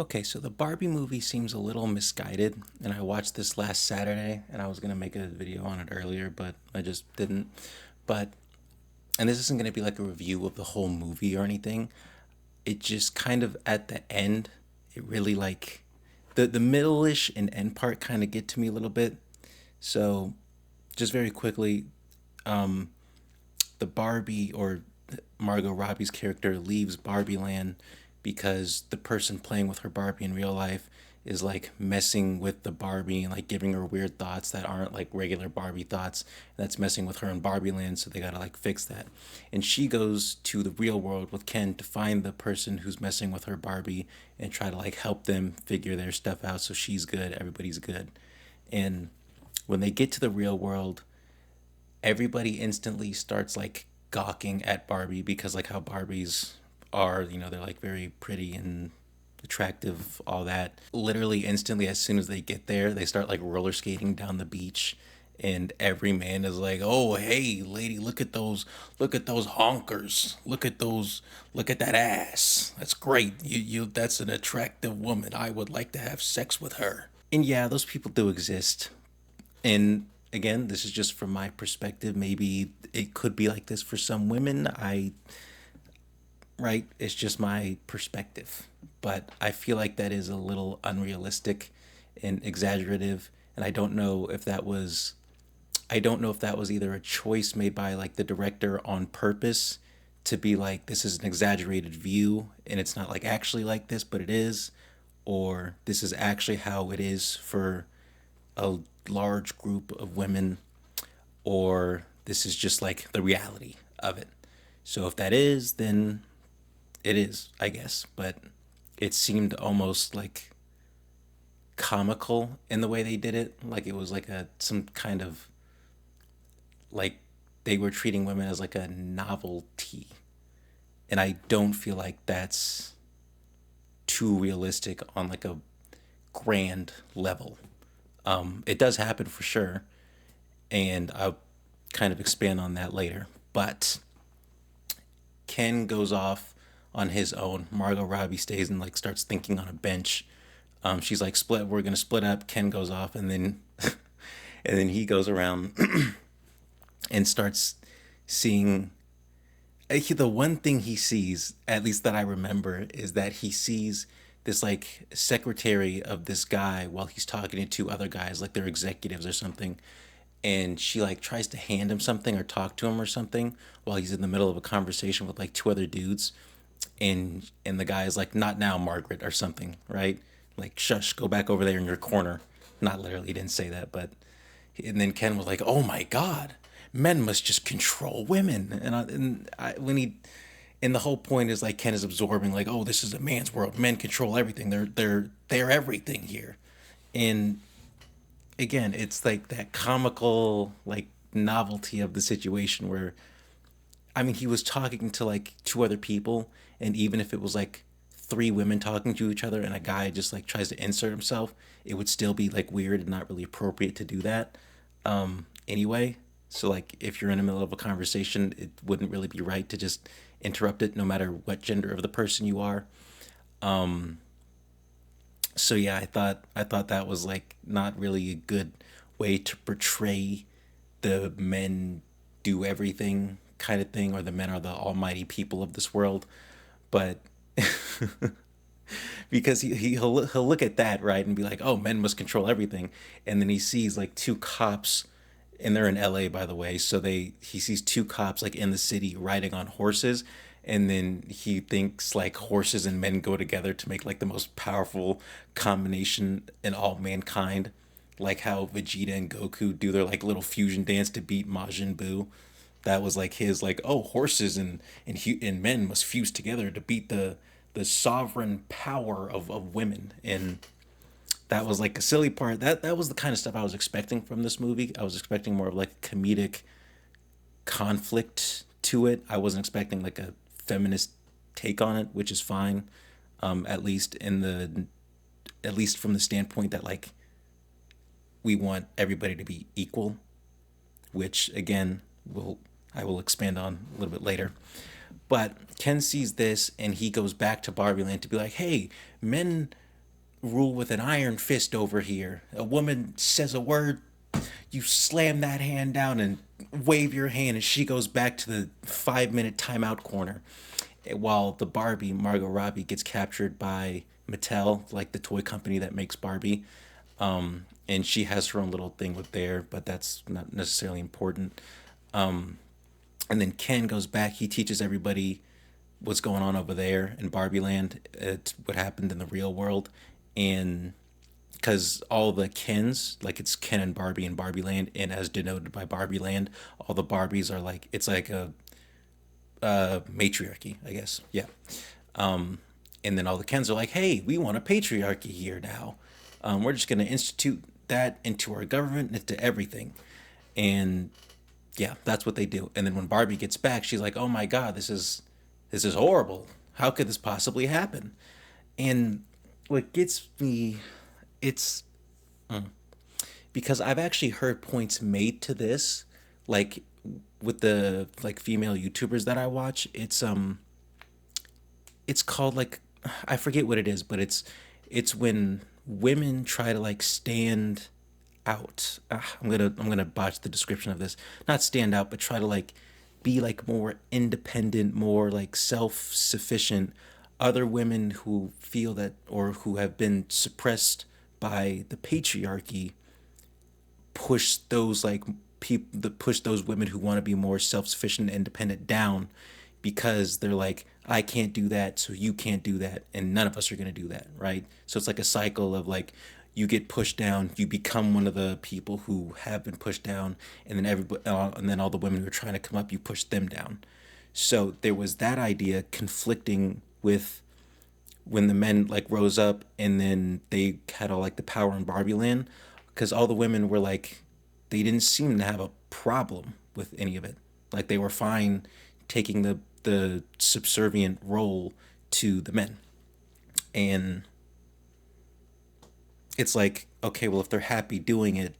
Okay, so the Barbie movie seems a little misguided, and I watched this last Saturday, and I was gonna make a video on it earlier, but I just didn't. But, and this isn't gonna be like a review of the whole movie or anything. It just kind of at the end, it really like the middle-ish and end part kind of get to me a little bit. So, just very quickly, the Barbie or Margot Robbie's character leaves Barbie Land because the person playing with her Barbie in real life is like messing with the Barbie and like giving her weird thoughts that aren't like regular Barbie thoughts. That's messing with her in Barbie Land, so they gotta like fix that. And she goes to the real world with Ken to find the person who's messing with her Barbie and try to like help them figure their stuff out so she's good, everybody's good. And when they get to the real world, everybody instantly starts like gawking at Barbie because like how Barbies are, they're like very pretty and attractive, all that. Literally instantly as soon as they get there, they start like roller skating down the beach and every man is like, "Oh, hey, lady, look at those honkers. Look at that ass. That's great. That's an attractive woman. I would like to have sex with her." And yeah, those people do exist. And again, this is just from my perspective. Maybe it could be like this for some women. Right, it's just my perspective. But I feel like that is a little unrealistic and exaggerative. And I don't know if that was either a choice made by like the director on purpose to be like, this is an exaggerated view and it's not like actually like this, but it is, or this is actually how it is for a large group of women, or this is just like the reality of it. So if that is, then it is, I guess. But it seemed almost like comical in the way they did it. Like it was like a some kind of like they were treating women as like a novelty. And I don't feel like that's too realistic on like a grand level. It does happen for sure, and I'll kind of expand on that later. But Ken goes off on his own. Margot Robbie stays and like starts thinking on a bench. She's like, "Split. We're gonna split up." Ken goes off, and then and then he goes around and starts seeing. The one thing he sees, at least that I remember, is that he sees this like secretary of this guy while he's talking to two other guys, like they're executives or something, and she like tries to hand him something or talk to him or something while he's in the middle of a conversation with like two other dudes, and the guy is like, "Not now, Margaret," or something, right? Like, "Shush, go back over there in your corner." Not literally, he didn't say that, but and then Ken was like, "Oh my God, men must just control women." When he and the whole point is like Ken is absorbing like, "Oh, this is a man's world. Men control everything. They're everything here." And again, it's like that comical like novelty of the situation where I mean, he was talking to like two other people, and even if it was like three women talking to each other and a guy just like tries to insert himself, it would still be like weird and not really appropriate to do that. Anyway, so like if you're in the middle of a conversation, it wouldn't really be right to just interrupt it, no matter what gender of the person you are. So yeah, I thought that was like not really a good way to portray the men do everything kind of thing, or the men are the almighty people of this world. But because he'll look at that, right, and be like, "Oh, men must control everything," and then he sees like two cops, and they're in L.A. by the way, so he sees two cops like in the city riding on horses, and then he thinks like horses and men go together to make like the most powerful combination in all mankind, like how Vegeta and Goku do their like little fusion dance to beat Majin Buu. That was like his like, "Oh, horses and men must fuse together to beat the sovereign power of women." And that was like a silly part. That was the kind of stuff I was expecting from this movie. I was expecting more of like a comedic conflict to it. I wasn't expecting like a feminist take on it, which is fine. At least at least from the standpoint that like we want everybody to be equal, which again will I will expand on a little bit later. But Ken sees this and he goes back to Barbie Land to be like, "Hey, men rule with an iron fist over here. A woman says a word, you slam that hand down and wave your hand, and she goes back to the 5 minute timeout corner. While the Barbie, Margot Robbie, gets captured by Mattel, like the toy company that makes Barbie. And she has her own little thing with there, but that's not necessarily important. And then Ken goes back. He teaches everybody what's going on over there in Barbie Land. It's what happened in the real world, and because all the Kens, like it's Ken and Barbie in Barbie Land, and as denoted by Barbie Land, all the Barbies are like it's like a matriarchy, I guess. Yeah. And then all the Kens are like, hey, we want a patriarchy here now. We're just going to institute that into our government, into everything. And yeah, that's what they do. And then when Barbie gets back, she's like, "Oh my god, this is horrible. How could this possibly happen?" And what gets me, it's because I've actually heard points made to this, like with the like female YouTubers that I watch. It's called like I forget what it is, but it's when women try to like stand out. I'm gonna botch the description of this. Not stand out, but try to like be like more independent, more like self-sufficient. Other women who feel that or who have been suppressed by the patriarchy push those like people that push those women who want to be more self-sufficient and independent down because they're like I can't do that so you can't do that and none of us are going to do that, right? So it's like a cycle of like you get pushed down, you become one of the people who have been pushed down, and then everybody and then all the women who are trying to come up, you push them down. So there was that idea conflicting with when the men like rose up and then they had all like the power in Barbie Land because all the women were like they didn't seem to have a problem with any of it. Like they were fine taking the subservient role to the men. And it's like, okay, well if they're happy doing it,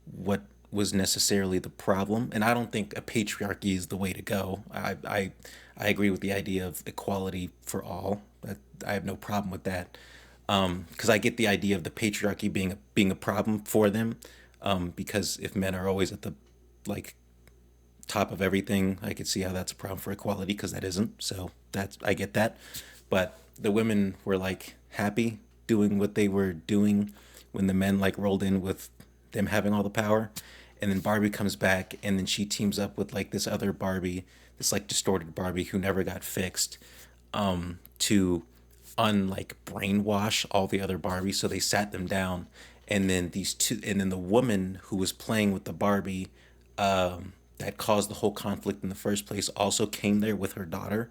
what was necessarily the problem? And I don't think a patriarchy is the way to go. I agree with the idea of equality for all. I have no problem with that because I get the idea of the patriarchy being a problem for them. Because if men are always at the like top of everything, I could see how that's a problem for equality because that isn't. So that's I get that, but the women were like happy doing what they were doing when the men like rolled in with them having all the power, and then Barbie comes back and then she teams up with like this other Barbie, this like distorted Barbie who never got fixed, to unlike brainwash all the other Barbies. So they sat them down, and then the woman who was playing with the Barbie, that caused the whole conflict in the first place, also came there with her daughter.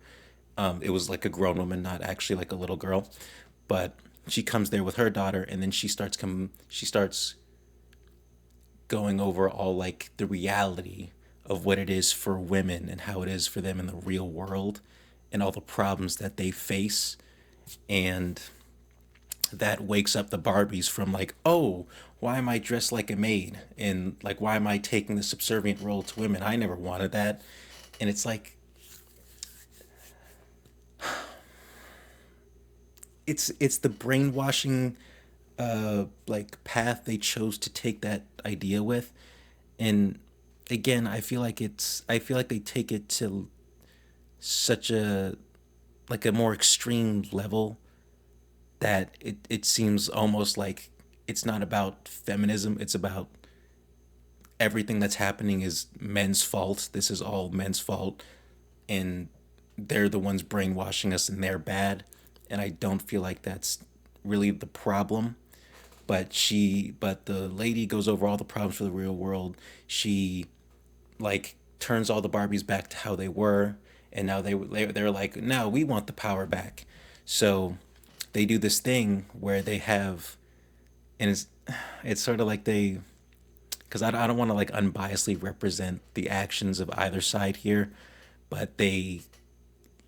It was like a grown woman, not actually like a little girl, but she comes there with her daughter, and then she starts going over all like the reality of what it is for women and how it is for them in the real world and all the problems that they face. And that wakes up the Barbies from like, oh, why am I dressed like a maid? And like, why am I taking the subservient role to women? I never wanted that. And it's like, it's the brainwashing like path they chose to take that idea with. And again, I feel like they take it to such a like a more extreme level that it seems almost like it's not about feminism, it's about everything that's happening is men's fault. This is all men's fault, and they're the ones brainwashing us and they're bad. And I don't feel like that's really the problem. But the lady goes over all the problems for the real world. She like turns all the Barbies back to how they were, and now they're like, now we want the power back. So they do this thing where they have, and it's sort of like they, because I don't want to like unbiasedly represent the actions of either side here, but they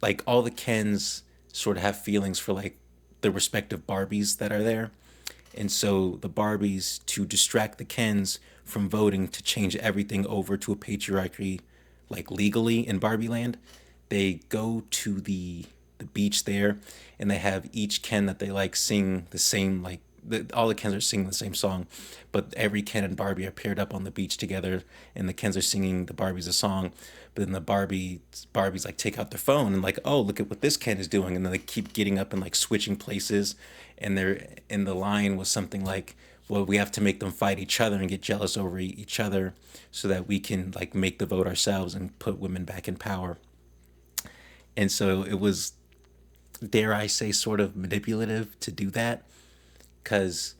like all the Kens sort of have feelings for like the respective Barbies that are there. And so the Barbies, to distract the Kens from voting to change everything over to a patriarchy, like legally in Barbie Land, they go to the the beach there, and they have each Ken that they like sing the same like all the Kens are singing the same song, but every Ken and Barbie are paired up on the beach together, and the Kens are singing the Barbies a song. But then the Barbies like take out their phone and like, oh, look at what this Ken is doing, and then they keep getting up and like switching places, and they're in the line was something like, well, we have to make them fight each other and get jealous over each other, so that we can like make the vote ourselves and put women back in power. And so it was, dare I say, sort of manipulative to do that, because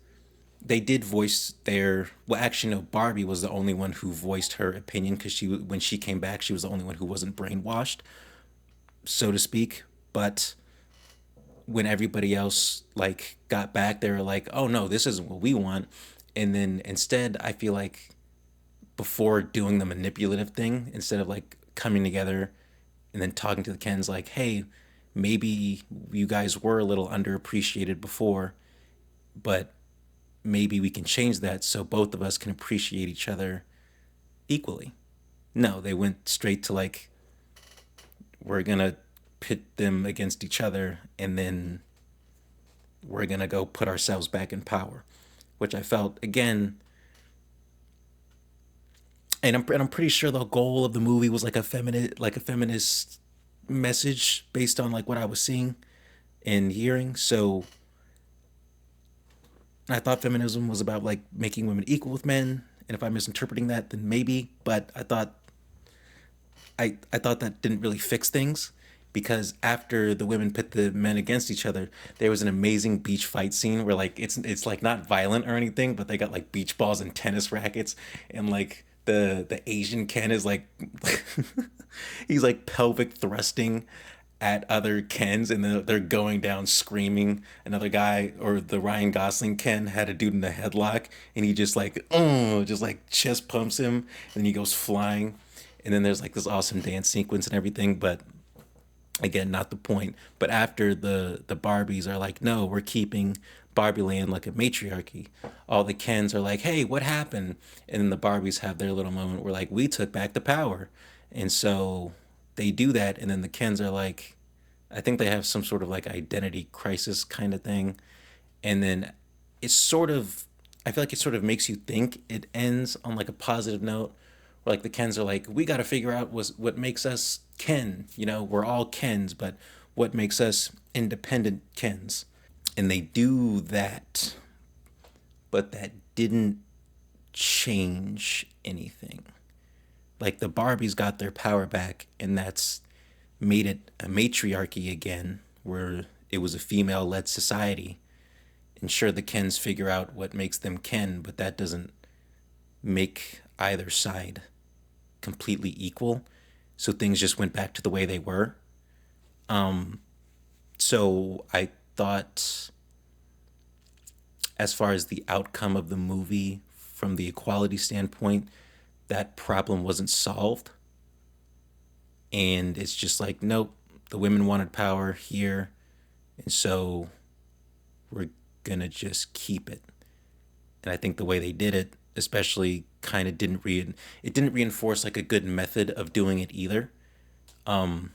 they did voice their, well, actually no, Barbie was the only one who voiced her opinion, because she, when she came back, she was the only one who wasn't brainwashed, so to speak. But when everybody else like got back, they were like, oh no, this isn't what we want. And then instead, I feel like before doing the manipulative thing, instead of like coming together and then talking to the Kens like, hey, maybe you guys were a little underappreciated before, but maybe we can change that so both of us can appreciate each other equally. No, they went straight to like, we're gonna pit them against each other, and then we're gonna go put ourselves back in power, which I felt again, and I'm pretty sure the goal of the movie was like a feminist message based on like what I was seeing and hearing. So I thought feminism was about like making women equal with men, and if I'm misinterpreting that, then maybe. But I thought that didn't really fix things, because after the women pit the men against each other, there was an amazing beach fight scene where like it's like not violent or anything, but they got like beach balls and tennis rackets, and like the Asian Ken is like he's like pelvic thrusting at other Kens, and then they're going down screaming. Another guy, or the Ryan Gosling Ken, had a dude in a headlock, and he just like, oh, just like chest pumps him, and he goes flying. And then there's like this awesome dance sequence and everything, but again, not the point. But after the Barbies are like, no, we're keeping Barbie Land like a matriarchy, all the Kens are like, hey, what happened? And then the Barbies have their little moment where like, we took back the power. And so they do that, and then the Kens are like, I think they have some sort of like identity crisis kind of thing. And then it's sort of, I feel like it sort of makes you think it ends on like a positive note, where like the Kens are like, we got to figure out what makes us Ken. You know, we're all Kens, but what makes us independent Kens? And they do that, but that didn't change anything. Like the Barbies got their power back, and that's made it a matriarchy again, where it was a female led society. And sure, the Kens figure out what makes them Ken, but that doesn't make either side completely equal. So things just went back to the way they were. So I thought, as far as the outcome of the movie, from the equality standpoint, that problem wasn't solved. And it's just like, nope, the women wanted power here, and so we're gonna just keep it. And I think the way they did it, especially, kind of it didn't reinforce like a good method of doing it either. And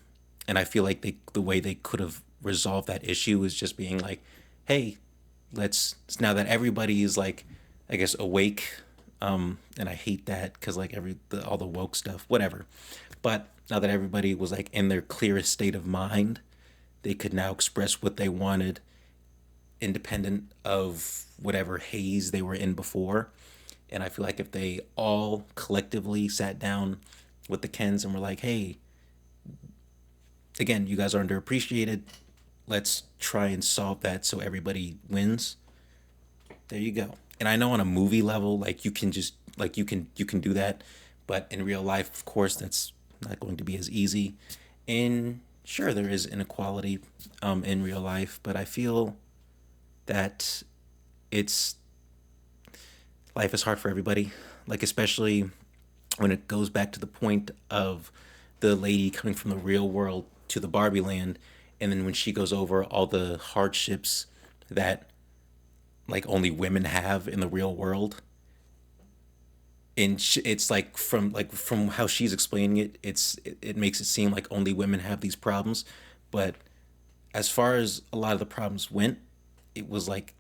I feel like the way they could have resolved that issue is just being like, hey, let's, now that everybody is like, I guess, awake, and I hate that because like all the woke stuff, whatever. But now that everybody was like in their clearest state of mind, they could now express what they wanted, independent of whatever haze they were in before. And I feel like if they all collectively sat down with the Kens and were like, hey, again, you guys are underappreciated, let's try and solve that so everybody wins. There you go. And I know on a movie level, like you can just like you can do that, but in real life, of course, that's not going to be as easy. And sure, there is inequality in real life, but I feel that it's, life is hard for everybody. Like especially when it goes back to the point of the lady coming from the real world to the Barbie land, and then when she goes over all the hardships that like only women have in the real world, and it's like from how she's explaining it, it makes it seem like only women have these problems, but as far as a lot of the problems went, it was like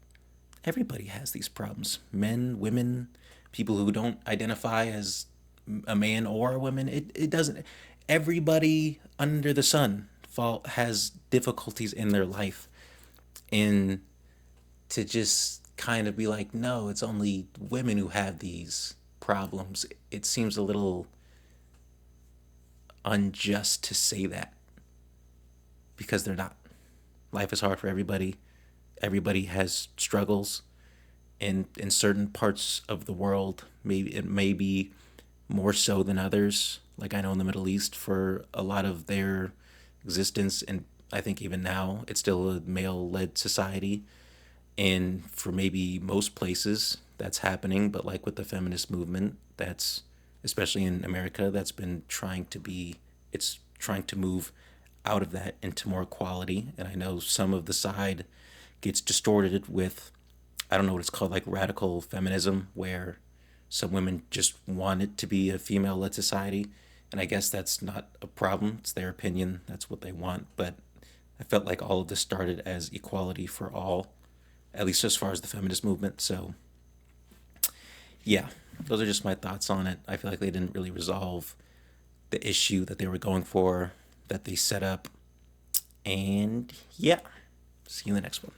everybody has these problems. Men, women, people who don't identify as a man or a woman. It doesn't. Everybody under the sun has difficulties in their life, and to just kind of be like, no, it's only women who have these problems. It seems a little unjust to say that because they're not. Life is hard for everybody. Everybody has struggles, and in certain parts of the world, maybe it may be more so than others. Like I know in the Middle East, for a lot of their existence, and I think even now, it's still a male-led society. And for maybe most places, that's happening. But like with the feminist movement, that's especially in America, that's been trying to be, it's trying to move out of that into more equality. And I know some of the side gets distorted with, I don't know what it's called, like radical feminism, where some women just want it to be a female led society. And I guess that's not a problem. It's their opinion. That's what they want. But I felt like all of this started as equality for all, at least as far as the feminist movement. So, yeah, those are just my thoughts on it. I feel like they didn't really resolve the issue that they were going for, that they set up. And yeah, see you in the next one.